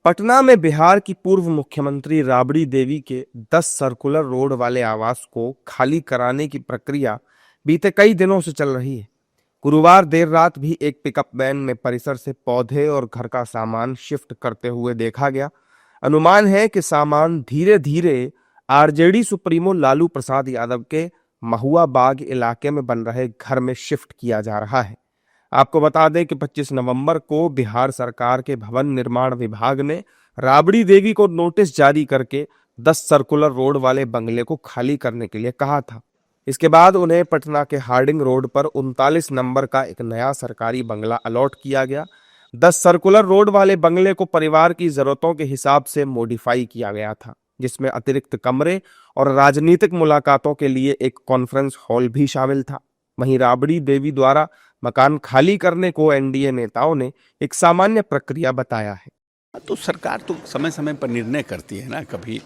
पटना में बिहार की पूर्व मुख्यमंत्री राबड़ी देवी के 10 सर्कुलर रोड वाले आवास को खाली कराने की प्रक्रिया बीते कई दिनों से चल रही है। गुरुवार देर रात भी एक पिकअप वैन में परिसर से पौधे और घर का सामान शिफ्ट करते हुए देखा गया। अनुमान है कि सामान धीरे धीरे आरजेडी सुप्रीमो लालू प्रसाद यादव के महुआ बाग इलाके में बन रहे घर में शिफ्ट किया जा रहा है। आपको बता दें कि 25 नवंबर को बिहार सरकार के भवन निर्माण विभाग ने राबड़ी देवी को नोटिस जारी करके 10 सर्कुलर रोड वाले बंगले को खाली करने के लिए कहा था। इसके बाद उन्हें पटना के हार्डिंग रोड पर 39 नंबर का एक नया सरकारी बंगला अलॉट किया गया। 10 सर्कुलर रोड वाले बंगले को परिवार की जरूरतों के हिसाब से मॉडिफाई किया गया था, जिसमें अतिरिक्त कमरे और राजनीतिक मुलाकातों के लिए एक कॉन्फ्रेंस हॉल भी शामिल था। वहीं राबड़ी देवी द्वारा मकान खाली करने को एनडीए नेताओं ने एक सामान्य प्रक्रिया बताया है। तो सरकार तो समय समय पर निर्णय करती है ना, कभी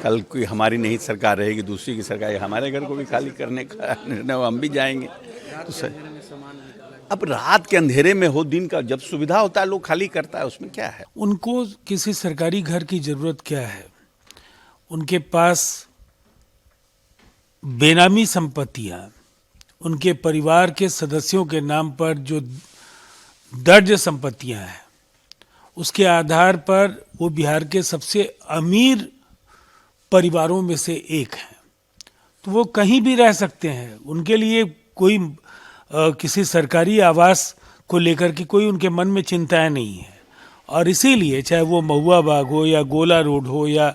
कल कोई हमारी नहीं सरकार रहेगी, दूसरी की सरकार, हमारे घर को भी खाली करने का निर्णय हो, हम भी जाएंगे। तो अब रात के अंधेरे में हो, दिन का जब सुविधा होता है लोग खाली करता है, उसमें क्या है। उनको किसी सरकारी घर की जरूरत क्या है? उनके पास बेनामी संपत्तियां, उनके परिवार के सदस्यों के नाम पर जो दर्ज संपत्तियां हैं, उसके आधार पर वो बिहार के सबसे अमीर परिवारों में से एक हैं। तो वो कहीं भी रह सकते हैं, उनके लिए कोई किसी सरकारी आवास को लेकर के कोई उनके मन में चिंताएं नहीं है। और इसीलिए चाहे वो महुआ बाग हो या गोला रोड हो या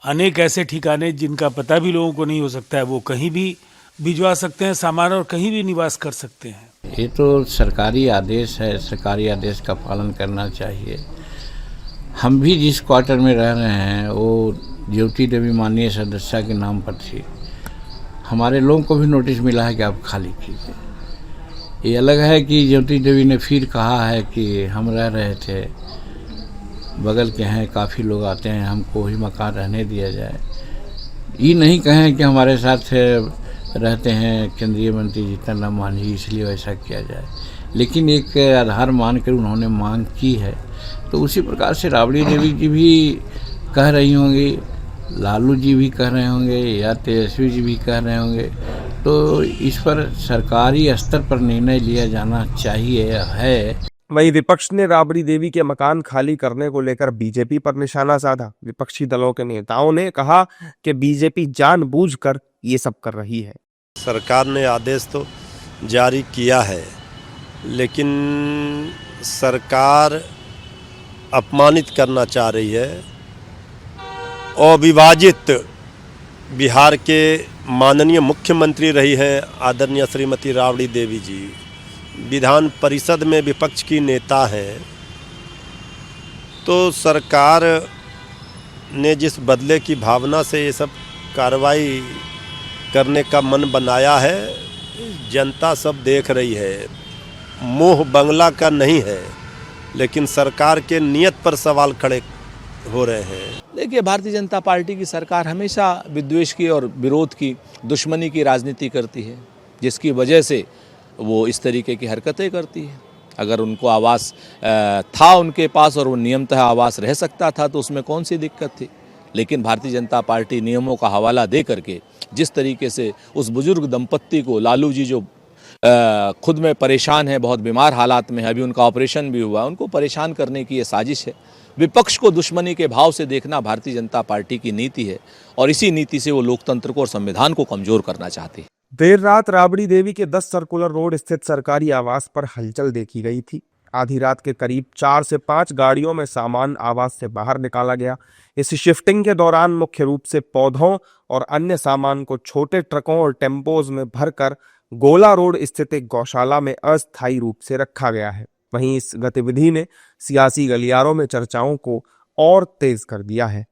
अनेक ऐसे ठिकाने जिनका पता भी लोगों को नहीं हो सकता है, वो कहीं भी भिजवा सकते हैं सामान और कहीं भी निवास कर सकते हैं। ये तो सरकारी आदेश है, सरकारी आदेश का पालन करना चाहिए। हम भी जिस क्वार्टर में रह रहे हैं वो ज्योति देवी माननीय सदस्य के नाम पर थी। हमारे लोगों को भी नोटिस मिला है कि आप खाली कीजिए। ये अलग है कि ज्योति देवी ने फिर कहा है कि हम रह रहे थे, बगल के हैं, काफ़ी लोग आते हैं, हमको ही मकान रहने दिया जाए। ये नहीं कहें कि हमारे साथ रहते हैं केंद्रीय मंत्री जीतन राम मांझी, इसलिए वैसा किया जाए। लेकिन एक आधार मान कर उन्होंने मांग की है, तो उसी प्रकार से राबड़ी देवी जी भी कह रही होंगी, लालू जी भी कह रहे होंगे या तेजस्वी जी भी कह रहे होंगे। तो इस पर सरकारी स्तर पर निर्णय लिया जाना चाहिए है। वहीं विपक्ष ने राबड़ी देवी के मकान खाली करने को लेकर बीजेपी पर निशाना साधा। विपक्षी दलों के नेताओं ने कहा कि बीजेपी जानबूझकर ये सब कर रही है। सरकार ने आदेश तो जारी किया है, लेकिन सरकार अपमानित करना चाह रही है। अविभाजित बिहार के माननीय मुख्यमंत्री रही हैं आदरणीय श्रीमती राबड़ी देवी जी, विधान परिषद में विपक्ष की नेता हैं। तो सरकार ने जिस बदले की भावना से ये सब कार्रवाई करने का मन बनाया है, जनता सब देख रही है। मोह बंगला का नहीं है, लेकिन सरकार के नियत पर सवाल खड़े हो रहे हैं। देखिए, भारतीय जनता पार्टी की सरकार हमेशा विद्वेष की और विरोध की, दुश्मनी की राजनीति करती है, जिसकी वजह से वो इस तरीके की हरकतें करती है। अगर उनको आवास था उनके पास और वो नियमतः आवास रह सकता था तो उसमें कौन सी दिक्कत थी। लेकिन भारतीय जनता पार्टी नियमों का हवाला दे करके जिस तरीके से उस बुजुर्ग दंपत्ति को, लालू जी जो खुद में परेशान है, बहुत बीमार हालात में है, अभी उनका ऑपरेशन भी हुआ, उनको परेशान करने की ये साजिश है। विपक्ष को दुश्मनी के भाव से देखना भारतीय जनता पार्टी की नीति है और इसी नीति से वो लोकतंत्र को और संविधान को कमजोर करना चाहती है। देर रात राबड़ी देवी के 10 सर्कुलर रोड स्थित सरकारी आवास पर हलचल देखी गई थी। आधी रात के करीब 4 से 5 गाड़ियों में सामान आवास से बाहर निकाला गया। इस शिफ्टिंग के दौरान मुख्य रूप से पौधों और अन्य सामान को छोटे ट्रकों और टेम्पोज में भरकर गोला रोड स्थित एक गौशाला में अस्थायी रूप से रखा गया है। वहीं इस गतिविधि ने सियासी गलियारों में चर्चाओं को और तेज कर दिया है।